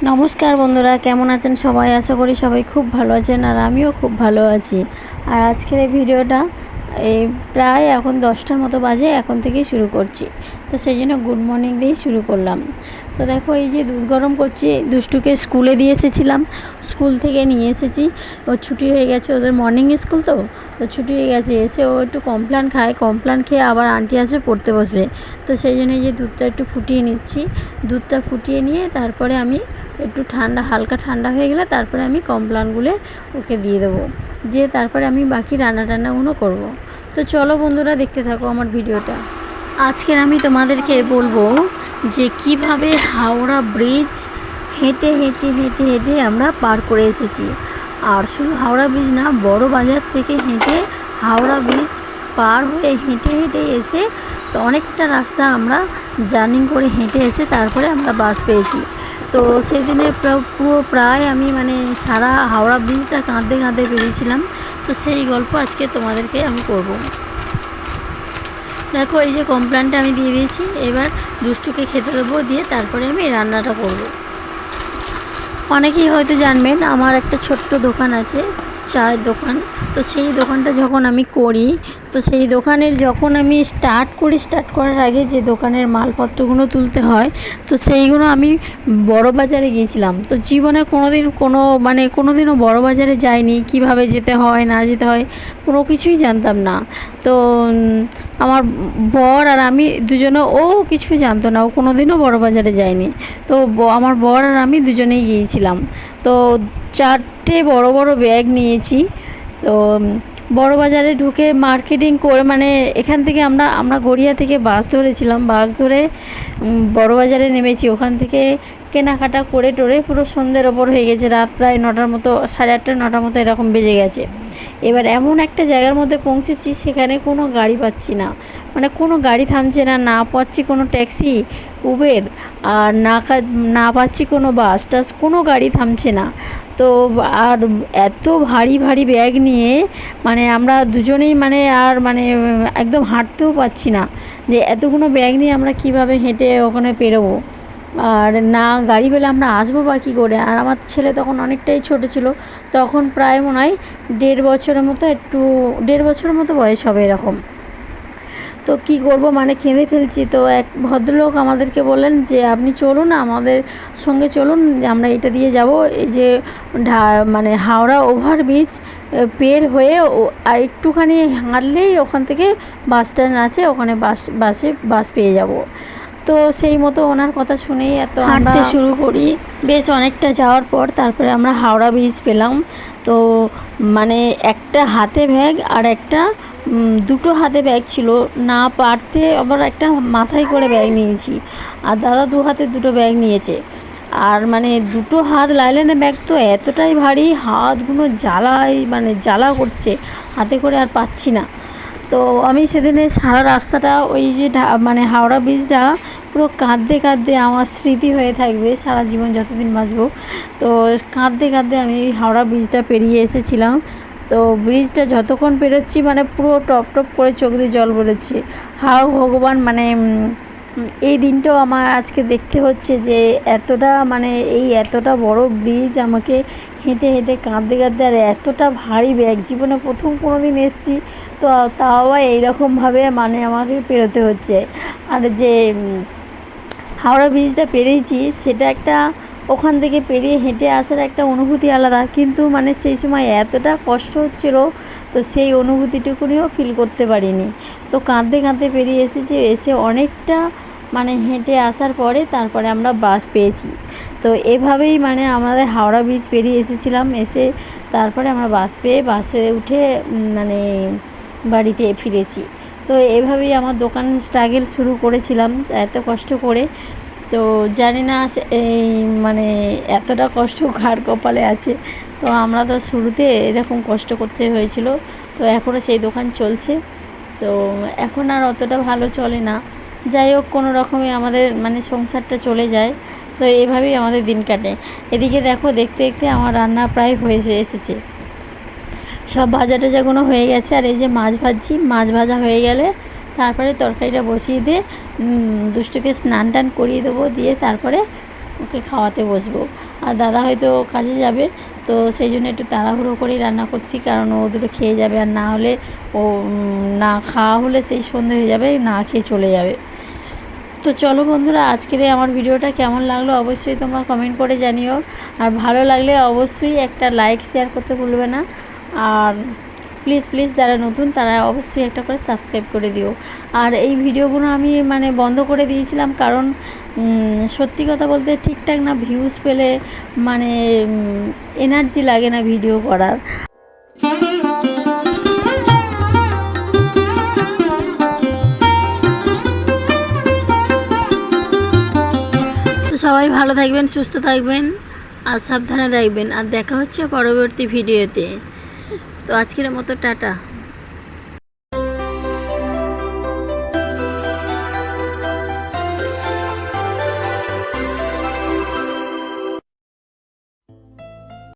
নমস্কার বন্ধুরা, কেমন আছেন সবাই? আশা করি সবাই খুব ভালো আছেন, আর আমিও খুব ভালো আছি। আর আজকের এই ভিডিওটা এই প্রায় এখন 10টার মতো বাজে, এখন থেকেই শুরু করছি। তো সেই জন্য গুড মর্নিং দিয়েই শুরু করলাম। তো দেখো, এই যে দুধ গরম করছি, দুষ্টুকে স্কুলে দিয়ে এসেছিলাম, স্কুল থেকে নিয়ে এসেছি। ওর ছুটি হয়ে গেছে, ওদের মর্নিং স্কুল, তো ছুটি হয়ে গেছে। এসে ও একটু কমপ্লান খায়, কমপ্লান খেয়ে আবার আন্টি আসবে, পড়তে বসবে। তো সেই জন্য এই যে দুধটা একটু ফুটিয়ে নিচ্ছি। দুধটা ফুটিয়ে নিয়ে তারপরে আমি একটু হালকা ঠান্ডা হয়ে গেলে তারপরে আমি কমপ্লানগুলো ওকে দিয়ে দেবো, দিয়ে তারপরে আমি বাকি রান্নাগুলো করব। তো চলো বন্ধুরা, দেখতে থাকো আমার ভিডিওটা। আজকের আমি তোমাদেরকে বলবো যে কিভাবে হাওড়া ব্রিজ হেঁটে হেঁটে হেঁটে হেঁটে আমরা পার করে এসেছি। আর শুধু হাওড়া ব্রিজ না, বড় বাজার থেকে হেঁটে হাওড়া ব্রিজ পার হয়ে হেঁটে হেঁটে এসে তো অনেকটা রাস্তা আমরা জার্নি করে হেঁটে এসে তারপরে আমরা বাস পেয়েছি। তো সেদিনে পুরো প্রায় আমি সারা হাওড়া ব্রিজটা কাঁদতে কাঁদতে পেরিয়েছিলাম। তো সেই গল্প আজকে তোমাদেরকে আমি করব। দেখো, এই যে কমপ্লেনটা আমি দিয়ে দিয়েছি, এবার দুষ্টুকে খেতে দেবো, দিয়ে তারপরে আমি রান্নাটা করব। অনেকেই হয়তো জানবেন আমার একটা ছোট্ট দোকান আছে, চায়ের দোকান। তো সেই দোকানটা যখন আমি করি, তো সেই দোকানের যখন আমি স্টার্ট করার আগে যে দোকানের মালপত্রগুলো তুলতে হয়, তো সেইগুলো আমি বড় বাজারে গিয়েছিলাম। তো জীবনে কোনোদিনও বড় বাজারে যাইনি, কিভাবে যেতে হয় না যেতে হয় কোনো কিছুই জানতাম না। তো আমার বর আর আমি দুজনে, ও কিছু জানতো না, ও কোনোদিনও বড় বাজারে যায়নি। তো আমার বর আর আমি দুজনেই গিয়েছিলাম। তো 4টে বড় বড় ব্যাগ নিয়েছি। তো বড় বাজারে ঢুকে মার্কেটিং করে, এখান থেকে আমরা গড়িয়া থেকে বাস ধরেছিলাম, বাস ধরে বড় বাজারে নেমেছি। ওখান থেকে কেনাকাটা করে টোরে পুরো সন্ধ্যের ওপর হয়ে গেছে, রাত প্রায় 9টার মতো, 8:30 9টার মতো এরকম বেজে গেছে। এবার এমন একটা জায়গার মধ্যে পৌঁছেছি, সেখানে কোনো গাড়ি পাচ্ছি না, কোনো গাড়ি থামছে না, না পাচ্ছি কোনো ট্যাক্সি উবের, আর না পাচ্ছি কোনো বাস টাস, কোনো গাড়ি থামছে না। তো আর এত ভারী ভারী ব্যাগ নিয়ে আমরা দুজনেই একদম হাঁটতেও পাচ্ছি না, যে এতগুলো ব্যাগ নিয়ে আমরা কিভাবে হেঁটে ওখানে পেরোবো। আর না গাড়ি পেলে আমরা আসবো বা কী করে। আর আমার ছেলে তখন অনেকটাই ছোট ছিল, তখন প্রায় মনে হয় 1.5 বছরের মতো বয়স হবে এরকম। তো কী করব, কেঁদে ফেলছি। তো এক ভদ্রলোক আমাদেরকে বললেন যে আপনি চলুন, আমাদের সঙ্গে চলুন, যে আমরা এটা দিয়ে যাব। এই যে হাওড়া ওভারব্রিজ পের হয়ে আর একটুখানি হাঁটলেই ওখান থেকে বাস স্ট্যান্ড আছে, ওখানে বাস পেয়ে যাব। তো সেই মতো ওনার কথা শুনেই হাঁটতে শুরু করি। বেশ অনেকটা যাওয়ার পর তারপরে আমরা হাওড়া ব্রিজ পেলাম। তো একটা হাতে ব্যাগ আর একটা দুটো হাতে ব্যাগ ছিল, না পারতে আবার একটা মাথায় করে ব্যাগ নিয়েছি, আর দাদা 2 হাতে 2টো ব্যাগ নিয়েছে। আর দুটো হাত লাইলেনে ব্যাগ তো এতটাই ভারী, হাতগুলো জ্বালা করছে, হাতে করে আর পাচ্ছি না। তো আমি সেদিনে সারা রাস্তাটা ওই যে হাওড়া ব্রিজটা পুরো কাঁদতে কাঁদতে আমার স্মৃতি হয়ে থাকবে সারা জীবন, যতদিন বাঁচবো। তো কাঁদতে কাঁদতে আমি হাওড়া ব্রিজটা পেরিয়ে এসেছিলাম। তো ব্রিজটা যতক্ষণ পেরোচ্ছি পুরো টপ টপ করে চোখ দিয়ে জল বেরোচ্ছে। হাও ভগবান, এই দিনটাও আমার আজকে দেখতে হচ্ছে যে এতটা বড় ব্রিজ আমাকে হেঁটে হেঁটে কাঁদতে কাঁদতে, আর এতটা ভারী ব্যাগ, জীবনে প্রথম কোনো দিন এসেছি, তো তাও এইরকমভাবে আমাকে পেরোতে হচ্ছে। আর যে হাওড়া ব্রিজটা পেরিয়েছি, সেটা একটা, ওখান থেকে পেরিয়ে হেঁটে আসার একটা অনুভূতি আলাদা, কিন্তু সেই সময় এতটা কষ্ট হচ্ছিল, তো সেই অনুভূতিটুকুনিও ফিল করতে পারিনি। তো কাঁদতে কাঁদতে পেরিয়ে এসেছি, এসে অনেকটা হেঁটে আসার পরে তারপরে আমরা বাস পেয়েছি। তো এভাবেই আমাদের হাওড়া ব্রিজ পেরিয়ে এসেছিলাম, এসে তারপরে আমরা বাস পেয়ে বাসে উঠে বাড়িতে ফিরেছি। তো এভাবেই আমার দোকান স্ট্রাগল শুরু করেছিলাম এত কষ্ট করে। তো জানি না এই এতটা কষ্ট কার কপালে আছে। তো আমরা তো শুরুতে এরকম কষ্ট করতে হয়েছিল, তো এখনও সেই দোকান চলছে। তো এখন আর অতটা ভালো চলে না, যাই হোক কোনো রকমে আমাদের সংসারটা চলে যায়। তো এভাবেই আমাদের দিন কাটে। এদিকে দেখো, দেখতে দেখতে আমার রান্না প্রায় হয়ে এসেছে, সব ভাজা টাজাগুলো হয়ে গেছে। আর এই যে মাছ ভাজছি, মাছ ভাজা হয়ে গেলে তারপরে তরকারিটা বসিয়ে দিয়ে দুষ্টুকে স্নান টান করিয়ে দেবো, দিয়ে তারপরে ওকে খাওয়াতে বসবো। আর দাদা হয়তো কাজে যাবে, তো সেই জন্য একটু তাড়াহুড়ো করেই রান্না করছি, কারণ ও দুটো খেয়ে যাবে, আর না হলে ও না খাওয়া হলে সেই সন্ধে হয়ে যাবে, না খেয়ে চলে যাবে। তো চলো বন্ধুরা, আজকের আমার ভিডিওটা কেমন লাগলো অবশ্যই তোমরা কমেন্ট করে জানিও, আর ভালো লাগলে অবশ্যই একটা লাইক শেয়ার করতে ভুলবে না। আর প্লিজ প্লিজ যারা নতুন তারা অবশ্যই একটা করে সাবস্ক্রাইব করে দিও। আর এই ভিডিওগুলো আমি মানে বন্ধ করে দিয়েছিলাম, কারণ সত্যি কথা বলতে ঠিকঠাক না ভিউজ পেলে মানে এনার্জি লাগে না ভিডিও করার। তো সবাই ভালো থাকবেন, সুস্থ থাকবেন, আর সাবধানে থাকবেন, আর দেখা হচ্ছে পরবর্তী ভিডিওতে। তো আজকের মতো টাটা।